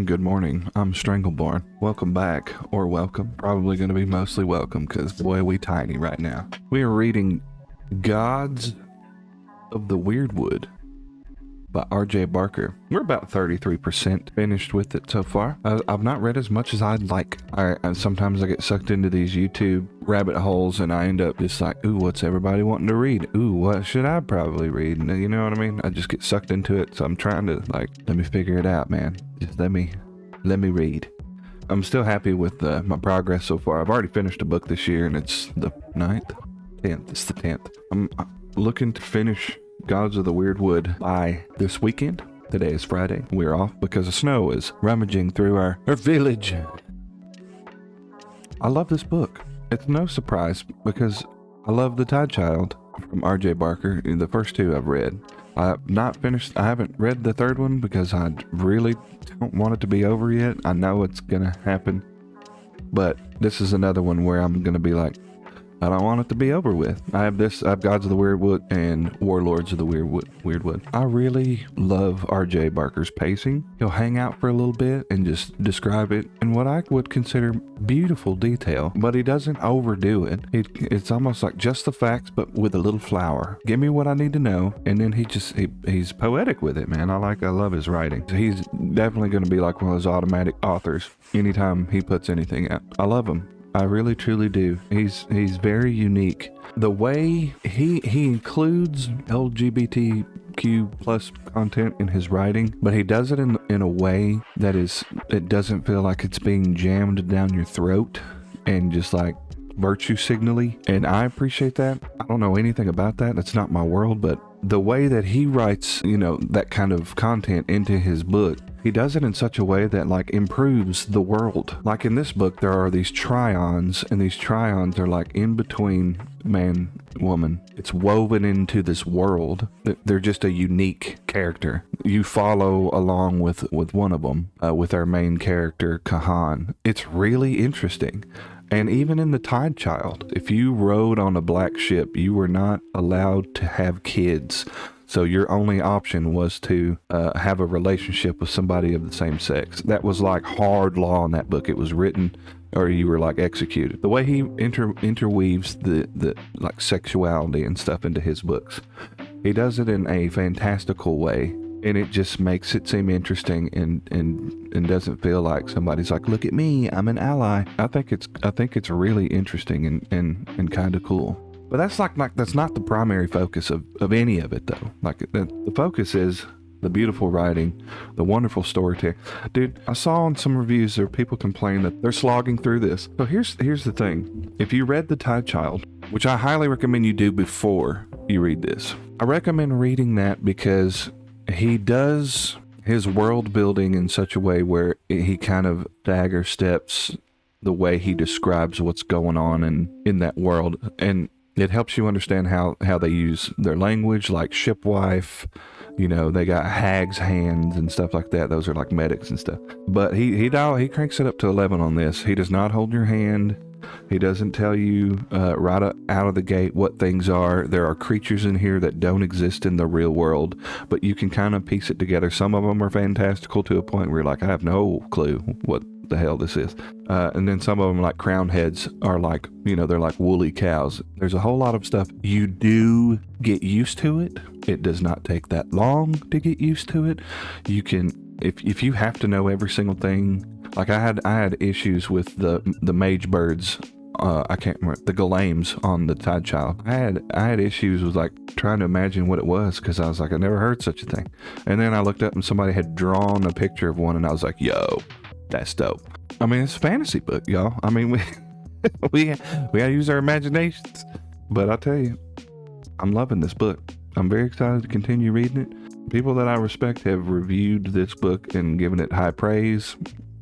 Good morning. I'm Strangleborn. Welcome back, or welcome. Probably going to be mostly welcome, because boy, we tiny right now. We are reading Gods of the Wyrdwood by R.J. Barker. We're about 33% finished with it so far. I've not read as much as I'd like. Sometimes I get sucked into these YouTube rabbit holes and I end up just like, ooh, what's everybody wanting to read? Ooh, what should I probably read? And you know what I mean? I just get sucked into it. So I'm trying to let me figure it out, man. Just let me read. I'm still happy with my progress so far. I've already finished a book this year and it's the 9th? 10th. It's the 10th. I'm looking to finish Gods of the Wyrdwood by this weekend. Today is Friday. We're off because the snow is rummaging through our village. I love this book. It's no surprise because I love The Tide Child from R.J. Barker. The first two I've read. I haven't read the third one because I really don't want it to be over yet. I know it's gonna happen. But this is another one where I'm gonna be like, I don't want it to be over with. I have Gods of the Wyrdwood and Warlords of the Wyrdwood. I really love R.J. Barker's pacing. He'll hang out for a little bit and just describe it in what I would consider beautiful detail, but he doesn't overdo it. It's almost like just the facts, but with a little flower. Give me what I need to know, and then he's poetic with it, man. I love his writing. He's definitely going to be like one of those automatic authors anytime he puts anything out. I love him. I really truly do. He's very unique. The way he includes LGBTQ plus content in his writing, but he does it in a way that it doesn't feel like it's being jammed down your throat and just like virtue signally. And I appreciate that. I don't know anything about that. It's not my world, but the way that he writes, that kind of content into his book, he does it in such a way that improves the world. Like in this book, there are these trions, and these trions are like in between man, woman. It's woven into this world. They're just a unique character. You follow along with one of them, with our main character, Kahan. It's really interesting. And even in The Tide Child, if you rode on a black ship, you were not allowed to have kids. So your only option was to have a relationship with somebody of the same sex. That was like hard law in that book. It was written, or you were executed. The way he interweaves the sexuality and stuff into his books, he does it in a fantastical way, and it just makes it seem interesting and doesn't feel like somebody's like, look at me, I'm an ally. I think it's really interesting and kind of cool. But that's that's not the primary focus of any of it, though. The focus is the beautiful writing, the wonderful storytelling. Dude, I saw on some reviews there people complain that they're slogging through this. So here's the thing. If you read The Tide Child, which I highly recommend you do before you read this, I recommend reading that because he does his world building in such a way where he kind of dagger steps the way he describes what's going on in that world. And it helps you understand how they use their language, like shipwife, they got hag's hands and stuff like that. Those are like medics and stuff. But he cranks it up to 11 on this. He does not hold your hand. He doesn't tell you right out of the gate what things are. There are creatures in here that don't exist in the real world, but you can kind of piece it together. Some of them are fantastical to a point where you're like, I have no clue what the hell this is. And then some of them, like crown heads, are they're like woolly cows. There's a whole lot of stuff. You do get used to it. It does not take that long to get used to it. You can, if you have to know every single thing. Like I had issues with the mage birds. I can't remember the Galames on The Tide Child. I had issues with trying to imagine what it was because I was like, I never heard such a thing. And then I looked up and somebody had drawn a picture of one, and I was like, yo, that's dope. I mean, it's a fantasy book, y'all. I mean, we gotta use our imaginations. But I'll tell you, I'm loving this book. I'm very excited to continue reading it. People that I respect have reviewed this book and given it high praise.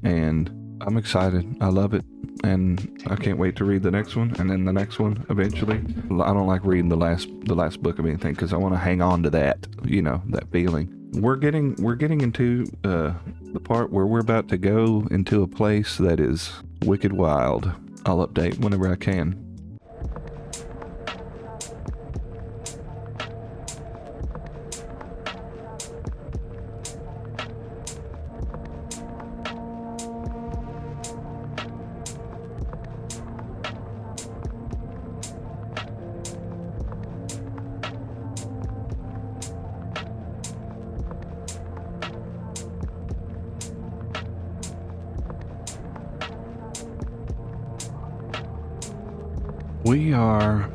And I'm excited. I love it. And I can't wait to read the next one and then the next one eventually. I don't like reading the last book of anything because I want to hang on to that, that feeling. We're getting into the part where we're about to go into a place that is wicked wild. I'll update whenever I can. We are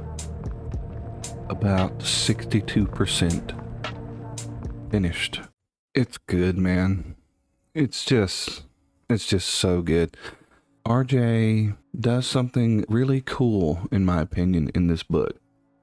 about 62% finished. It's good, man. It's just so good. RJ does something really cool, in my opinion, in this book.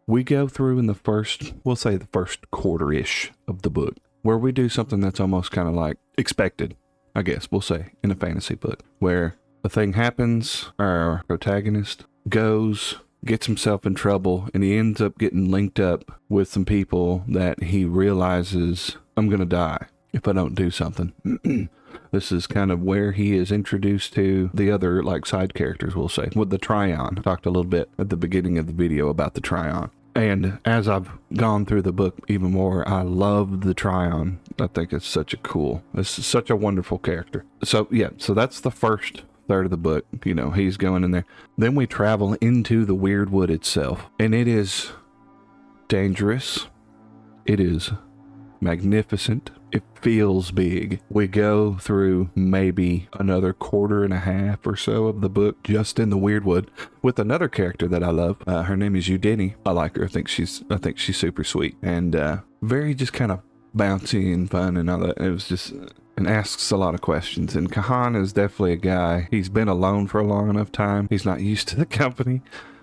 We go through in the first, we'll say the first quarter-ish of the book, where we do something that's almost kind of like expected, I guess we'll say, in a fantasy book, where a thing happens, our protagonist goes, gets himself in trouble, and he ends up getting linked up with some people that he realizes, I'm going to die if I don't do something. This is kind of where he is introduced to the other like side characters, we'll say, with the Tryon. I talked a little bit at the beginning of the video about the Tryon. And as I've gone through the book even more, I love the Tryon. I think it's such a wonderful character. So yeah, so that's the first third of the book. You know, he's going in there. Then we travel into the Wyrdwood itself, and it is dangerous. It is magnificent. It feels big. We go through maybe another quarter and a half or so of the book just in the Wyrdwood with another character that I love. Her name is Udini. I like her. I think she's super sweet and very just kind of bouncy and fun and all that. It was just and asks a lot of questions. And Kahan is definitely a guy. He's been alone for a long enough time. He's not used to the company,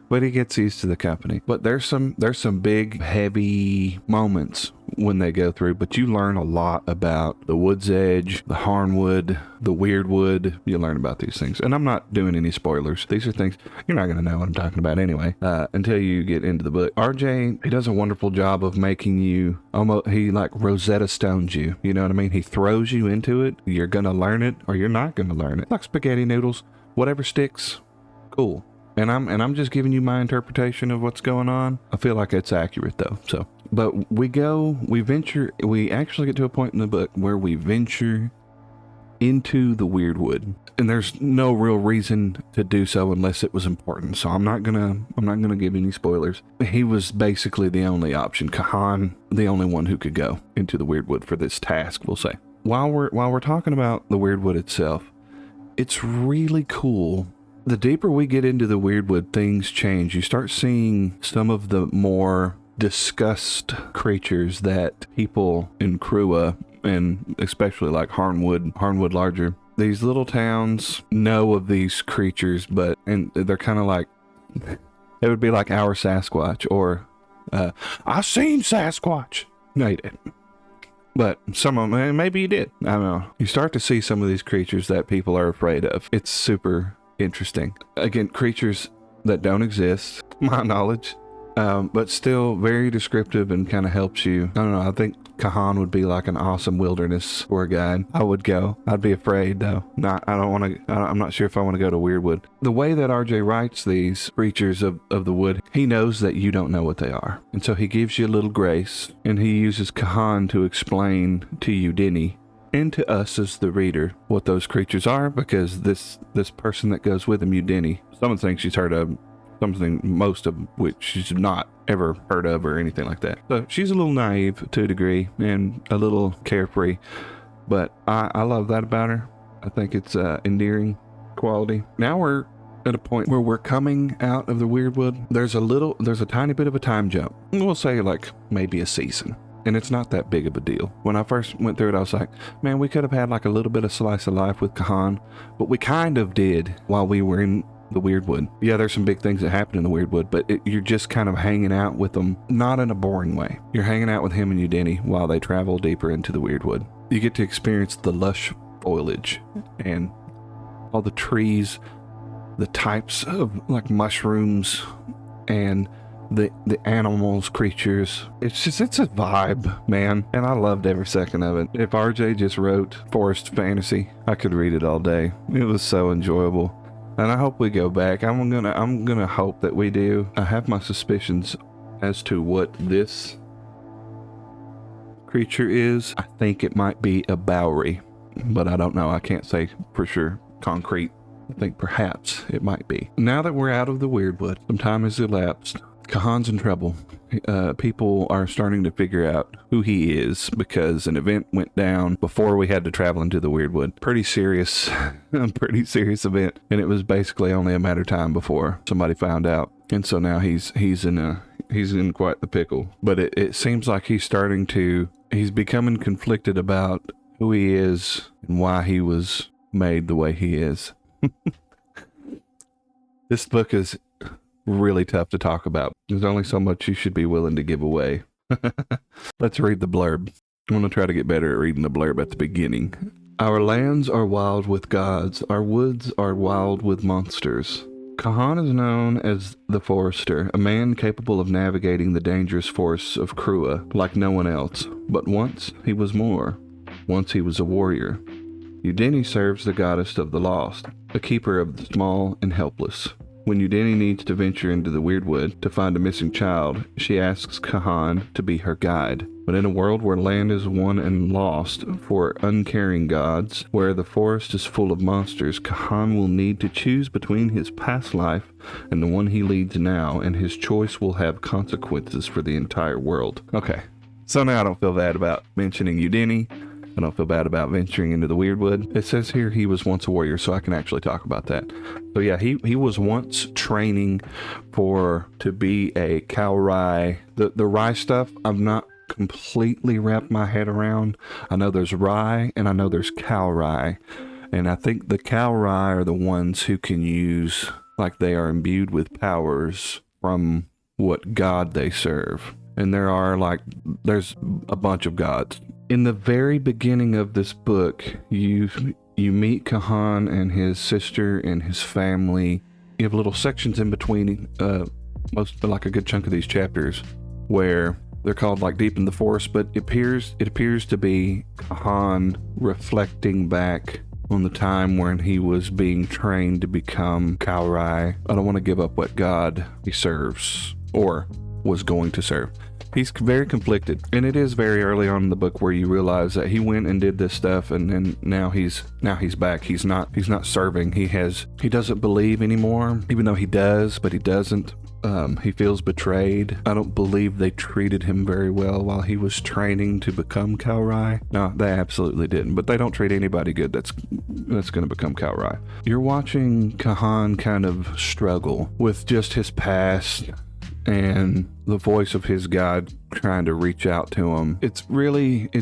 but he gets used to the company. But there's some big, heavy moments when they go through, but you learn a lot about the Wood's Edge, the Harnwood, the Wyrdwood. You learn about these things. And I'm not doing any spoilers. These are things you're not going to know what I'm talking about anyway, until you get into the book. RJ, he does a wonderful job of making you he like Rosetta Stones you. You know what I mean? He throws you into it. You're going to learn it or you're not going to learn it. Like spaghetti noodles, whatever sticks, cool. And I'm just giving you my interpretation of what's going on. I feel like it's accurate though. So, but we actually get to a point in the book where we venture into the Wyrdwood, and there's no real reason to do so unless it was important. So I'm not gonna give any spoilers. He was basically the only option. Kahan, the only one who could go into the Wyrdwood for this task, we'll say. While we're talking about the Wyrdwood itself, it's really cool. The deeper we get into the Wyrdwood, things change. You start seeing some of the more discussed creatures that people in Crua, and especially like Harnwood larger, these little towns know of these creatures, and they're kind of like, it would be like our Sasquatch, or I seen Sasquatch. No, you didn't. But some of them, maybe you did. I don't know. You start to see some of these creatures that people are afraid of. It's super interesting. Again, creatures that don't exist, to my knowledge, but still very descriptive and kind of helps you. I don't know. I think Kahan would be like an awesome wilderness tour guide. I would go. I'd be afraid though. I'm not sure if I want to go to Wyrdwood. The way that RJ writes these creatures of the wood, he knows that you don't know what they are. And so he gives you a little grace, and he uses Kahan to explain to Udini and to us as the reader what those creatures are, because this person that goes with him, Udini, some of the things she's heard of, most of which she's not ever heard of or anything like that. So she's a little naive to a degree and a little carefree, but I love that about her. I think it's endearing quality. Now we're at a point where we're coming out of the Wyrdwood. There's a tiny bit of a time jump. We'll say like maybe a season. And it's not that big of a deal. When I first went through it, I was like, man, we could have had like a little bit of slice of life with Kahan, but we kind of did while we were in the Wyrdwood. Yeah, there's some big things that happen in the Wyrdwood, but you're just kind of hanging out with them, not in a boring way. You're hanging out with him and Udini while they travel deeper into the Wyrdwood. You get to experience the lush foliage and all the trees, the types of like mushrooms and the animals, creatures. It's a vibe, man. And I loved every second of it. If RJ just wrote forest fantasy, I could read it all day. It was so enjoyable. And I hope we go back. I'm gonna hope that we do. I have my suspicions as to what this creature is. I think it might be a Bowery, but I don't know. I can't say for sure, concrete. I think perhaps it might be. Now that we're out of the Wyrdwood, some time has elapsed. Kahan's in trouble. People are starting to figure out who he is because an event went down before we had to travel into the Wyrdwood. Pretty serious event, and it was basically only a matter of time before somebody found out. And so now he's in quite the pickle. But it seems like he's becoming conflicted about who he is and why he was made the way he is. This book is really tough to talk about. There's only so much you should be willing to give away. Let's read the blurb. I'm going to try to get better at reading the blurb at the beginning. Our lands are wild with gods. Our woods are wild with monsters. Kahan is known as the Forester, a man capable of navigating the dangerous forests of Crua like no one else. But once he was more. Once he was a warrior. Udeni serves the goddess of the lost, a keeper of the small and helpless. When Udeni needs to venture into the Wyrdwood to find a missing child, she asks Kahan to be her guide. But in a world where land is won and lost for uncaring gods, where the forest is full of monsters, Kahan will need to choose between his past life and the one he leads now, and his choice will have consequences for the entire world. Okay, so now I don't feel bad about mentioning Udeni. I don't feel bad about venturing into the Wyrdwood. It says here he was once a warrior, so I can actually talk about that. So yeah, he was once training to be a Cowrai. The Rye stuff, I've not completely wrapped my head around. I know there's Rye and I know there's Cowrai. And I think the Cowrai are the ones who can use, like they are imbued with powers from what god they serve. And there's a bunch of gods. In the very beginning of this book, you meet Kahan and his sister and his family. You have little sections in between, like a good chunk of these chapters, where they're called like Deep in the Forest, but it appears to be Kahan reflecting back on the time when he was being trained to become Cowrai. I don't want to give up what god he serves or was going to serve. He's very conflicted, and it is very early on in the book where you realize that he went and did this stuff, and then now he's back. He's not serving. He doesn't believe anymore, even though he does, but he doesn't. He feels betrayed. I don't believe they treated him very well while he was training to become Cowrai. No, they absolutely didn't. But they don't treat anybody good that's going to become Cowrai. You're watching Kahan kind of struggle with just his past and the voice of his god trying to reach out to him. It's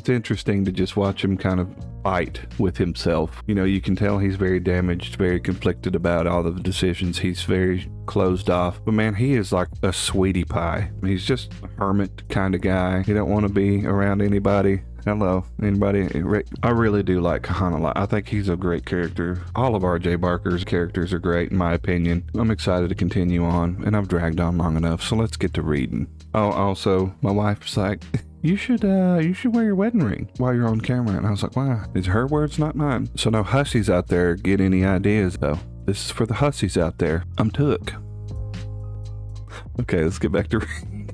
interesting to just watch him kind of fight with himself. You know, you can tell he's very damaged, very conflicted about all of the decisions. He's very closed off. But man, he is like a sweetie pie. He's just a hermit kind of guy. He don't want to be around anybody. Hello, anybody? I really do like Kahan a lot. I think he's a great character. All of R.J. Barker's characters are great, in my opinion. I'm excited to continue on, and I've dragged on long enough, so let's get to reading. Oh, also, my wife's like, you should wear your wedding ring while you're on camera. And I was like, why? It's her words, not mine. So no hussies out there get any ideas, though. This is for the hussies out there. I'm took. Okay, let's get back to reading.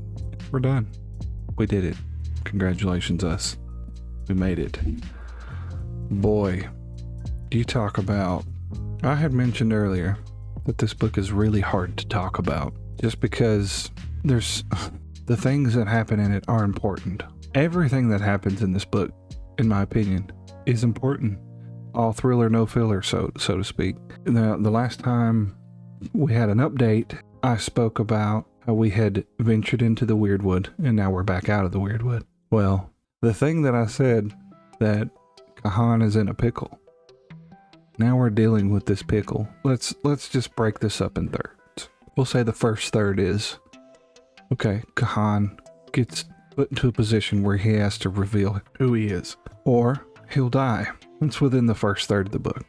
We're done. We did it. Congratulations, us. We made it. Boy, you talk about... I had mentioned earlier that this book is really hard to talk about just because there's... the things that happen in it are important. Everything that happens in this book, in my opinion, is important. All thriller, no filler, so to speak. The last time we had an update, I spoke about how we had ventured into the Wyrdwood, and now we're back out of the Wyrdwood. Well, the thing that I said, that Kahan is in a pickle. Now we're dealing with this pickle. Let's just break this up in thirds. We'll say the first third is, okay, Kahan gets put into a position where he has to reveal who he is, or he'll die. That's within the first third of the book.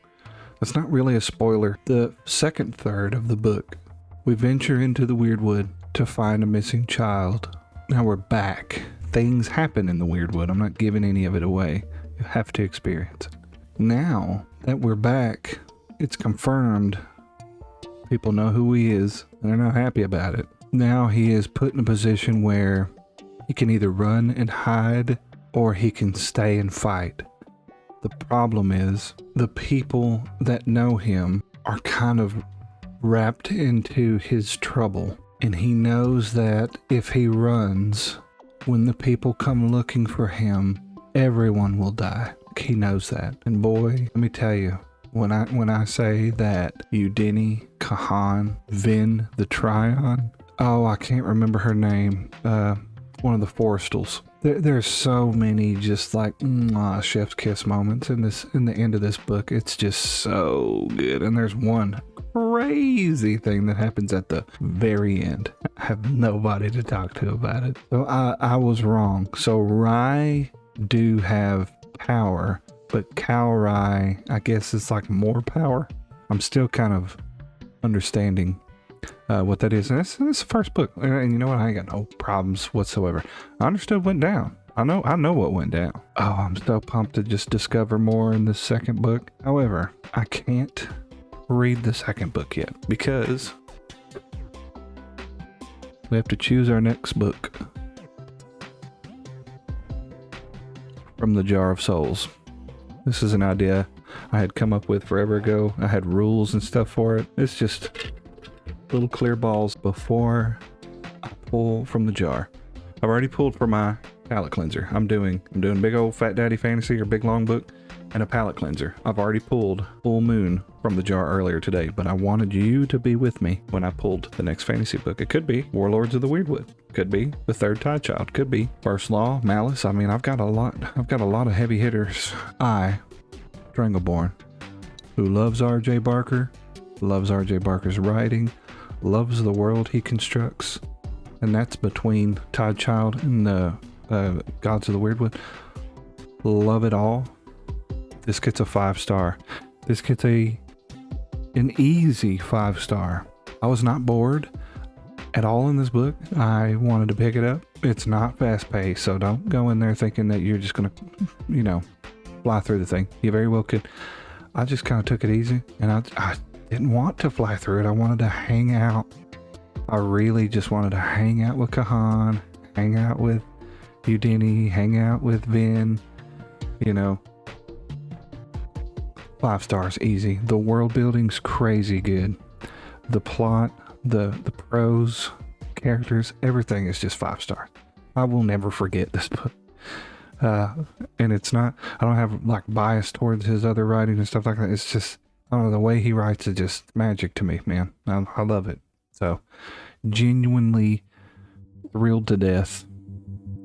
That's not really a spoiler. The second third of the book, we venture into the Wyrdwood to find a missing child. Now we're back. Things happen in the Wyrdwood. I'm not giving any of it away. You have to experience it. Now that we're back, it's confirmed. People know who he is, and they're not happy about it. Now he is put in a position where he can either run and hide, or he can stay and fight. The problem is, the people that know him are kind of wrapped into his trouble. And he knows that if he runs, when the people come looking for him, everyone will die. He knows that. And boy, let me tell you, when I say that Udini, Kahan, Vin, the Tryon, oh, I can't remember her name, one of the Forestals. There's so many just like chef's kiss moments in the end of this book. It's just so good. And there's one crazy thing that happens at the very end. I have nobody to talk to about it. So I was wrong. So Rye do have power, but Cow Rye, I guess it's like more power. I'm still kind of understanding what that is. And it's the first book. And you know what? I ain't got no problems whatsoever. I understood what went down. I know what went down. Oh, I'm so pumped to just discover more in the second book. However, I can't read the second book yet because we have to choose our next book from the Jar of Souls. This is an idea I had come up with forever ago. I had rules and stuff for it. It's just little clear balls before I pull from the jar. I've already pulled for my palette cleanser. I'm doing big old Fat Daddy Fantasy or Big Long Book and a palette cleanser. I've already pulled Full Moon from the jar earlier today, but I wanted you to be with me when I pulled the next fantasy book. It could be Warlords of the Wyrdwood. Could be The Third Tide Child. Could be First Law, Malice. I mean, I've got a lot of heavy hitters. Strangleborn, who loves R.J. Barker, loves R.J. Barker's writing, loves the world he constructs, and that's between Tide Child and the Gods of the Wyrdwood. Love it all. This gets a 5-star. This gets an easy 5-star. I was not bored at all in this book. I wanted to pick it up. It's not fast paced, so don't go in there thinking that you're just gonna, fly through the thing. You very well could. I just kind of took it easy, and I didn't want to fly through it. I wanted to hang out. I really just wanted to hang out with Kahan, hang out with Udini, hang out with Vin, 5 stars, easy. The world building's crazy good. The plot, the prose, characters, everything is just 5 stars. I will never forget this book. And it's not, I don't have like bias towards his other writing and stuff like that. It's just, I don't know, the way he writes is just magic to me, man. I love it. So, genuinely thrilled to death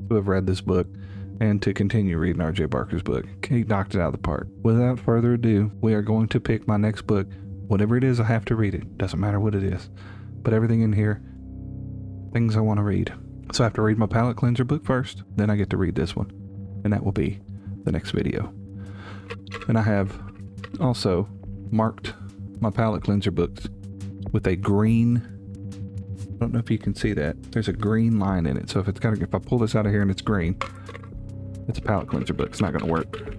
to have read this book and to continue reading R.J. Barker's book. He knocked it out of the park. Without further ado, we are going to pick my next book. Whatever it is, I have to read it. Doesn't matter what it is. But everything in here, things I want to read. So I have to read my palette cleanser book first, then I get to read this one. And that will be the next video. And I have also marked my palette cleanser books with a green, I don't know if you can see that. There's a green line in it. So if I pull this out of here and it's green, it's a palette cleanser book. It's not going to work.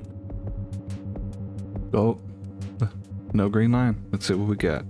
Oh, no green line. Let's see what we got.